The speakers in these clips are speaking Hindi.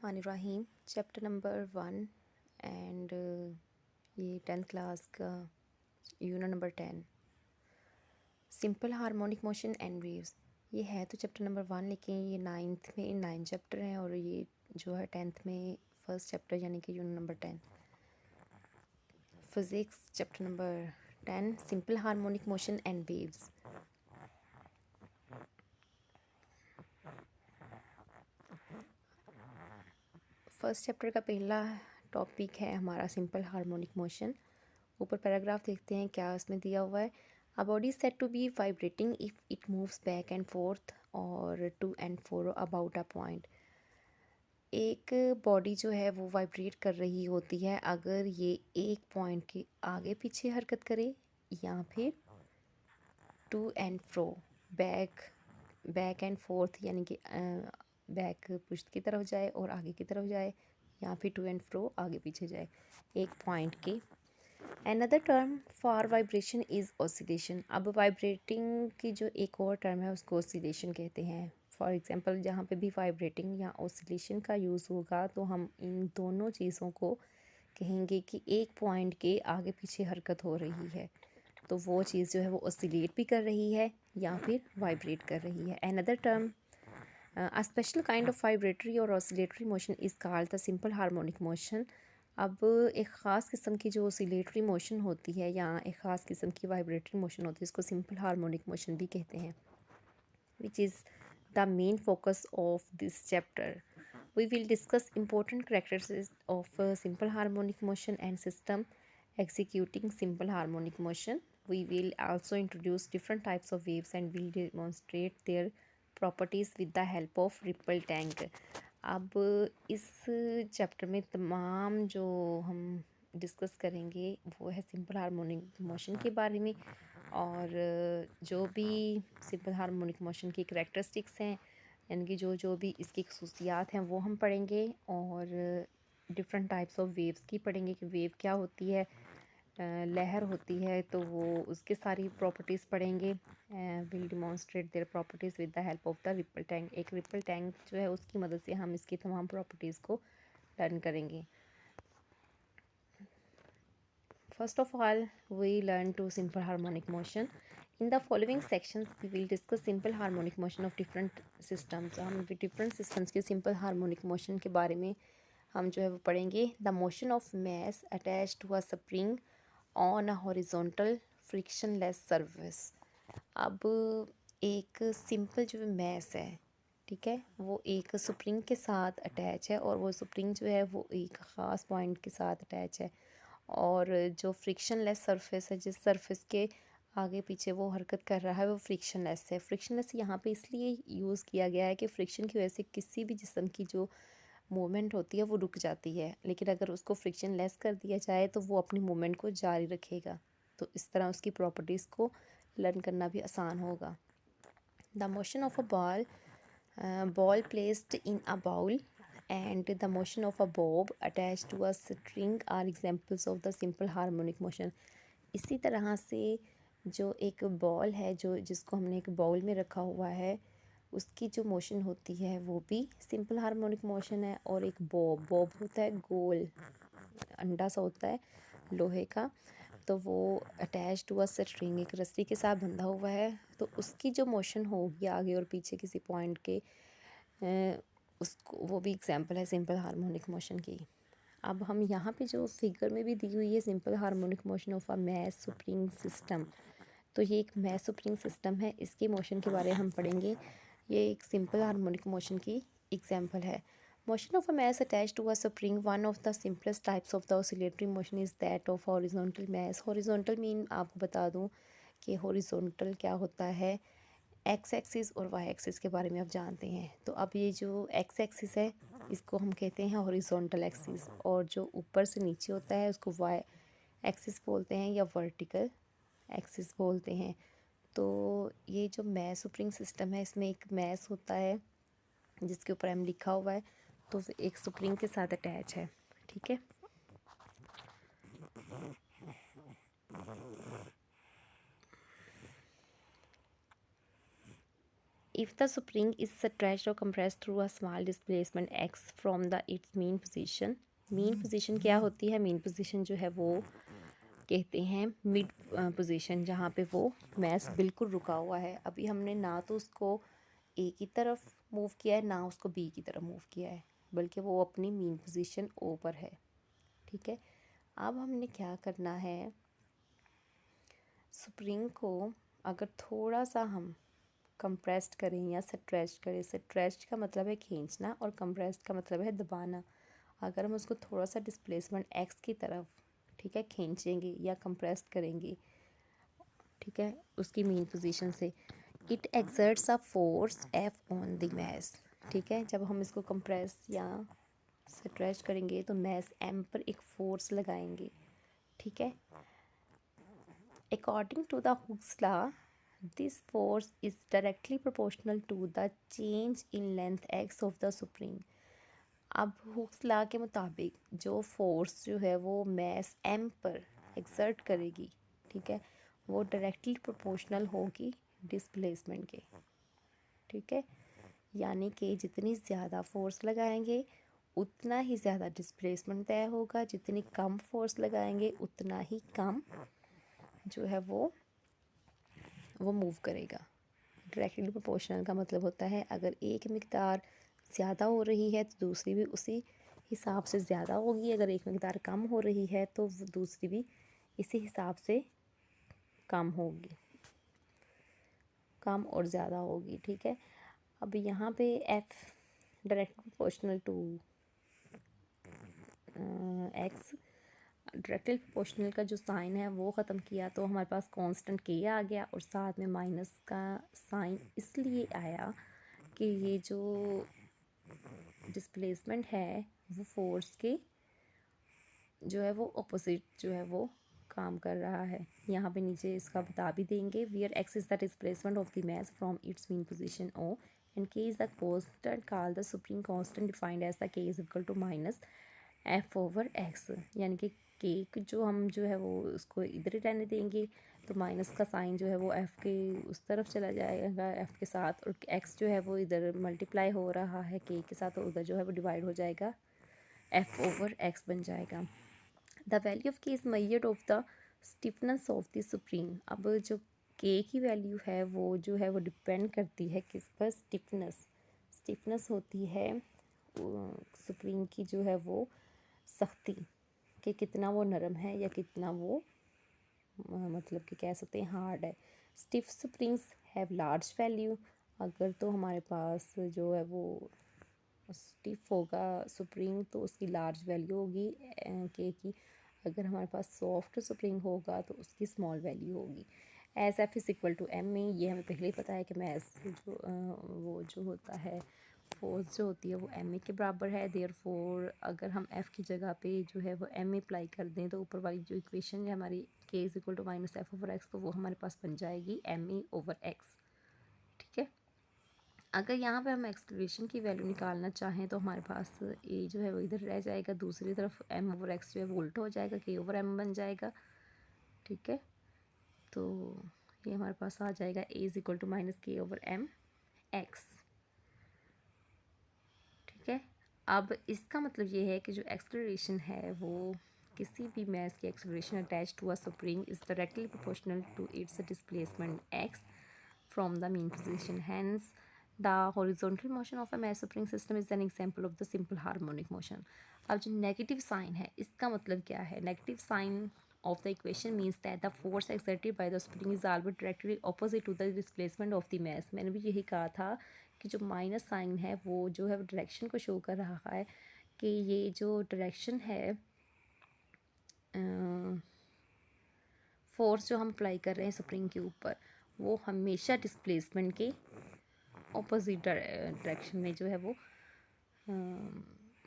बिस्मिल्लाहिर्रहमानिर्रहीम। चैप्टर नंबर 1 एंड ये 10th क्लास का unit number 10 simple harmonic motion and waves. ये है तो चैप्टर नंबर 1, लेकिन ये 9th में 9 चैप्टर हैं और ये जो है 10th में फर्स्ट चैप्टर यानी कि unit number 10 physics chapter number 10 simple harmonic motion and waves. First chapter का पहला टॉपिक है हमारा सिंपल हार्मोनिक मोशन। ऊपर पैराग्राफ देखते हैं क्या उसमें दिया हुआ है। A body is said to be vibrating if it moves back and forth और to and fro about a point. एक बॉडी जो है वो वाइब्रेट कर रही होती है अगर ये एक पॉइंट के आगे पीछे हरकत करे या फिर to and fro back and forth यानी कि बैक पुश्त की तरफ जाए और आगे की तरफ जाए, या फिर टू एंड फ्रो आगे पीछे जाए एक पॉइंट के। Another term for vibration is oscillation. अब वाइब्रेटिंग की जो एक और टर्म है उसको ऑसिलेशन कहते हैं। फॉर एग्जांपल जहाँ पे भी वाइब्रेटिंग या ऑसिलेशन का यूज़ होगा तो हम इन दोनों चीज़ों को कहेंगे कि एक पॉइंट के आगे पीछे हरकत हो रही है, तो वो चीज़ जो है वो ऑसिलेट भी कर रही है या फिर वाइब्रेट कर रही है। Another term a special kind of vibratory or oscillatory motion is called the simple harmonic motion। अब एक ख़ास किस्म की जो oscillatory motion होती है या एक ख़ास किस्म की vibratory motion होती है इसको simple harmonic motion भी कहते हैं, which is the main focus of this chapter। We will discuss important characteristics of simple harmonic motion and system executing simple harmonic motion। We will also introduce different types of waves and will demonstrate their properties with the help of ripple tank. अब इस चैप्टर में तमाम जो हम डिस्कस करेंगे वो है सिंपल हार्मोनिक मोशन के बारे में, और जो भी सिंपल हार्मोनिक मोशन की करैक्टरिस्टिक्स हैं यानी कि जो भी इसकी खसूसियात हैं वो हम पढ़ेंगे, और डिफरेंट टाइप्स ऑफ वेव्स की पढ़ेंगे कि वेव क्या होती है, लहर होती है तो वो उसके सारी प्रॉपर्टीज़ पढ़ेंगे। Will demonstrate their properties with the help of the ripple tank. एक रिपल टैंक जो है उसकी मदद से हम इसकी तमाम प्रॉपर्टीज़ को लर्न करेंगे। First of all we learn to simple harmonic motion. In the following sections we will discuss simple harmonic motion of different systems. हम डिफरेंट सिस्टम्स के सिंपल हार्मोनिक मोशन के बारे में हम जो है वो पढ़ेंगे। The motion of mass attach to a spring on a horizontal frictionless surface. अब एक सिंपल जो मैस है, ठीक है, वो एक स्प्रिंग के साथ अटैच है और वो स्प्रिंग जो है वो एक ख़ास पॉइंट के साथ अटैच है, और जो फ्रिक्शनलेस सरफेस है जिस सरफेस के आगे पीछे वो हरकत कर रहा है वो फ्रिक्शनलेस है। फ्रिक्शनलेस यहाँ पे इसलिए यूज़ किया गया है कि फ्रिक्शन की वजह से किसी भी जिस्म की जो मूवमेंट होती है वो रुक जाती है, लेकिन अगर उसको फ्रिक्शन लेस कर दिया जाए तो वो अपनी मूवमेंट को जारी रखेगा। तो इस तरह उसकी प्रॉपर्टीज़ को लर्न करना भी आसान होगा। The motion of a ball placed in a bowl and the motion of a bob attach to a string are examples of the simple harmonic motion. इसी तरह से जो एक बॉल है जो जिसको हमने एक बाउल में रखा हुआ है उसकी जो मोशन होती है वो भी सिंपल हार्मोनिक मोशन है। और एक बॉब होता है गोल अंडा सा होता है लोहे का, तो वो अटैच टू अ स्ट्रिंग एक रस्सी के साथ बंधा हुआ है, तो उसकी जो मोशन होगी आगे और पीछे किसी पॉइंट के उसको वो भी एग्जांपल है सिंपल हार्मोनिक मोशन की। अब हम यहाँ पे जो फिगर में भी दी हुई है simple harmonic motion of a mass spring system, तो ये एक मैस स्प्रिंग सिस्टम है, इसके मोशन के बारे में हम पढ़ेंगे। ये एक सिंपल हार्मोनिक मोशन की एग्जांपल है। Motion of a mass attach to a spring one of the simplest types of the oscillatory motion is that of horizontal mass. Horizontal mean आपको बता दूं कि हॉरिजॉन्टल क्या होता है, एक्स एक्सिस और वाई एक्सिस के बारे में आप जानते हैं। तो अब ये जो एक्स एक्सिस है इसको हम कहते हैं हॉरिजॉन्टल एक्सिस, और जो ऊपर से नीचे होता है उसको वाई एक्सिस बोलते हैं या वर्टिकल एक्सिस बोलते हैं। तो ये जो मैस स्प्रिंग सिस्टम है इसमें एक मैस होता है जिसके ऊपर एम लिखा हुआ है, तो एक स्प्रिंग के साथ अटैच है, ठीक है। If the spring is stretched or compressed through a small displacement x from the its mean position क्या होती है? mean position जो है वो कहते हैं मिड पोजीशन, जहाँ पे वो मैस बिल्कुल रुका हुआ है। अभी हमने ना तो उसको ए की तरफ मूव किया है, ना उसको बी की तरफ मूव किया है, बल्कि वो अपनी मीन पोजीशन ओ पर है। ठीक है, अब हमने क्या करना है, स्प्रिंग को अगर थोड़ा सा हम कंप्रेस्ड करें या स्ट्रेच करें, स्ट्रेच का मतलब है खींचना और कंप्रेस्ड का मतलब है दबाना। अगर हम उसको थोड़ा सा डिस्प्लेसमेंट एक्स की तरफ, ठीक है, खींचेंगे या कंप्रेस्ड करेंगे, ठीक है, उसकी मेन पोजीशन से, it exerts a force F on the mass. ठीक है, जब हम इसको कंप्रेस या स्ट्रेच करेंगे तो मैस एम पर एक फोर्स लगाएंगे। ठीक है, according to the Hooke's law this force is directly proportional to the change in length X of the spring. अब हुक्स लॉ के मुताबिक जो फोर्स जो है वो मैस एम पर एक्सर्ट करेगी, ठीक है, वो डायरेक्टली प्रोपोर्शनल होगी डिस्प्लेसमेंट के। ठीक है, यानी कि जितनी ज़्यादा फोर्स लगाएंगे उतना ही ज़्यादा डिस्प्लेसमेंट तय होगा, जितनी कम फोर्स लगाएंगे उतना ही कम जो है वो मूव करेगा। डायरेक्टली प्रोपोर्शनल का मतलब होता है अगर एक मिकदार ज़्यादा हो रही है तो दूसरी भी उसी हिसाब से ज़्यादा होगी, अगर एक मिकदार कम हो रही है तो दूसरी भी इसी हिसाब से कम होगी, कम और ज़्यादा होगी। ठीक है, अब यहाँ पे F directly proportional to X, directly proportional का जो साइन है वो ख़त्म किया तो हमारे पास कांस्टेंट के आ गया और साथ में माइनस का साइन इसलिए आया कि ये जो डिस्प्लेसमेंट है वो फोर्स के जो है वो ऑपोजिट जो है वो काम कर रहा है। यहाँ पे नीचे इसका बता भी देंगे, where X is the displacement of the mass from its mean position O and K is the constant called the spring constant defined as the K is equal to minus F over X. यानी कि के जो हम जो है वो उसको इधर ही रहने देंगे तो माइनस का साइन जो है वो एफ़ के उस तरफ चला जाएगा एफ़ के साथ, और एक्स जो है वो इधर मल्टीप्लाई हो रहा है के साथ, तो उधर जो है वो डिवाइड हो जाएगा, एफ ओवर एक्स बन जाएगा। द वैल्यू ऑफ के is measured of the stiffness of the spring. अब जो के की वैल्यू है वो जो है वो डिपेंड करती है किस पर, स्टिफनेस। स्टिफनेस होती है स्प्रिंग की जो है वो सख्ती, कि कितना वो नरम है या कितना वो मतलब कि कह सकते हैं हार्ड है। Stiff springs have large value. अगर तो हमारे पास जो है वो स्टिफ होगा स्प्रिंग तो उसकी लार्ज वैल्यू होगी के की। अगर हमारे पास सॉफ्ट स्प्रिंग होगा तो उसकी स्मॉल वैल्यू होगी। S F is equal to M में, ये हमें पहले ही पता है कि मैस जो वो जो होता है फोर्स जो होती है वो एम ए के बराबर है। देयरफॉर अगर हम एफ़ की जगह पे जो है वो एम ए अप्लाई कर दें तो ऊपर वाली जो इक्वेशन है हमारी K is equal to minus F over X, तो वो हमारे पास बन जाएगी एम ए ओवर एक्स। ठीक है, अगर यहाँ पे हम एक्सलेरेशन की वैल्यू निकालना चाहें तो हमारे पास ए जो है वो इधर रह जाएगा, दूसरी तरफ एम ओवर एक्स जो है वो उल्टा हो जाएगा, के ओवर एम बन जाएगा। ठीक है, तो ये हमारे पास आ जाएगा A is equal to minus K over M X. ठीक है, अब इसका मतलब ये है कि जो एक्सलरेशन है वो किसी भी मैस की acceleration attach to a spring is directly proportional to its displacement X from the mean position. Hence the horizontal motion of a mass spring system is an example of the simple harmonic motion. अब जो नेगेटिव साइन है इसका मतलब क्या है, negative sign of the equation means that the force exerted by the spring is always directly opposite to the displacement of the mass। मैंने भी यही कहा था कि जो माइनस साइन है वो जो है वो डायरेक्शन को शो कर रहा है कि ये जो डायरेक्शन है फोर्स जो हम अप्लाई कर रहे हैं स्प्रिंग के ऊपर वो हमेशा डिस्प्लेसमेंट के ऑपोजिट डायरेक्शन में जो है वो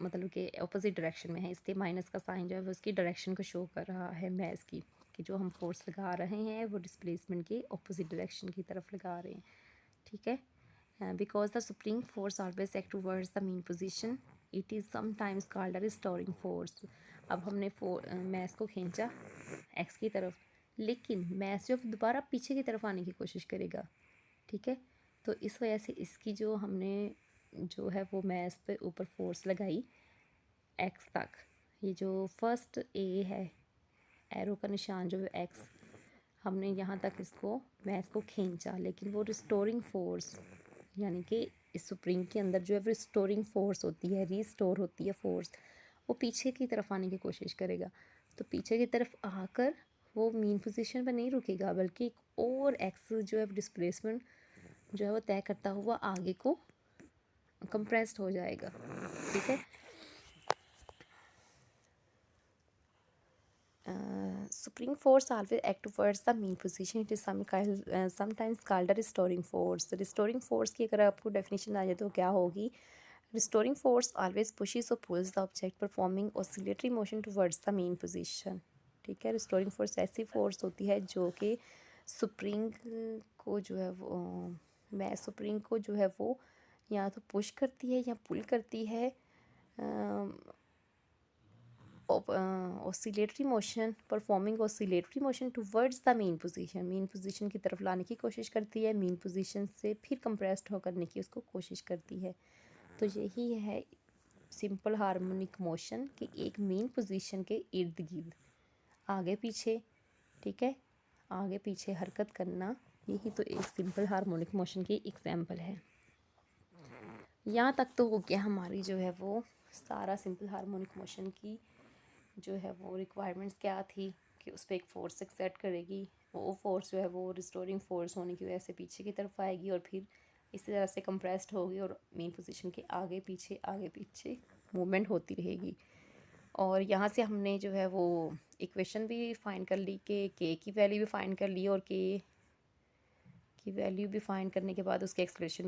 मतलब कि ऑपोजिट डायरेक्शन में है, इसलिए माइनस का साइन जो है वो उसकी डायरेक्शन को शो कर रहा है मैस की, कि जो हम फोर्स लगा रहे हैं वो डिस्प्लेसमेंट के ऑपोजिट डायरेक्शन की तरफ लगा रहे हैं। ठीक है, because the spring force always act towards the mean position it is sometimes called a restoring force. अब हमने मैस को खींचा एक्स की तरफ, लेकिन मैस जो दोबारा पीछे की तरफ आने की कोशिश करेगा, ठीक है, तो इस वजह से इसकी जो हमने जो है वो मैथ पे ऊपर फोर्स लगाई एक्स तक। ये जो फर्स्ट ए है, एरो का निशान जो है एक्स, हमने यहाँ तक इसको मैथ को खींचा, लेकिन वो रिस्टोरिंग फोर्स यानी कि इस स्प्रिंग के अंदर जो है रिस्टोरिंग फोर्स होती है, रीस्टोर होती है फोर्स, वो पीछे की तरफ आने की कोशिश करेगा। तो पीछे की तरफ आकर वो मीन पोजीशन पर नहीं रुकेगा, बल्कि एक और एक्स जो है डिस्प्लेसमेंट जो है वो तय करता हुआ आगे को कंप्रेस्ड हो जाएगा। ठीक है। Spring force always act towards the mean position. It is sometimes called a restoring force. Restoring force की अगर आपको definition आ जाए तो क्या होगी? Restoring force always pushes or pulls the object performing oscillatory motion towards the mean position. ठीक है। restoring force ऐसी force होती है जो कि spring को जो है वो मैं spring को जो है वो या तो push करती है या pull करती है oscillatory motion, performing oscillatory motion towards the main position, main position की तरफ लाने की कोशिश करती है, मेन पोजीशन से फिर कंप्रेस्ड होकर करने की उसको कोशिश करती है। तो यही है सिंपल हार्मोनिक मोशन कि एक मेन पोजीशन के इर्द गिर्द आगे पीछे, ठीक है, आगे पीछे हरकत करना, यही तो एक सिंपल हार्मोनिक मोशन की एग्जाम्पल है। यहाँ तक तो हो गया हमारी जो है वो सारा सिंपल हार्मोनिक मोशन की जो है वो रिक्वायरमेंट्स क्या थी कि उस पर एक फोर्स एक्सर्ट करेगी, वो फोर्स जो है वो रिस्टोरिंग फोर्स होने की वजह से पीछे की तरफ आएगी और फिर इसी तरह से कंप्रेस्ड होगी और मेन पोजीशन के आगे पीछे मूवमेंट होती रहेगी। और यहाँ से हमने जो है वो इक्वेशन भी फाइंड कर ली कि के की वैल्यू भी फाइंड कर ली और के की वैल्यू भी फाइंड करने के बाद उसके एक्सप्रेशन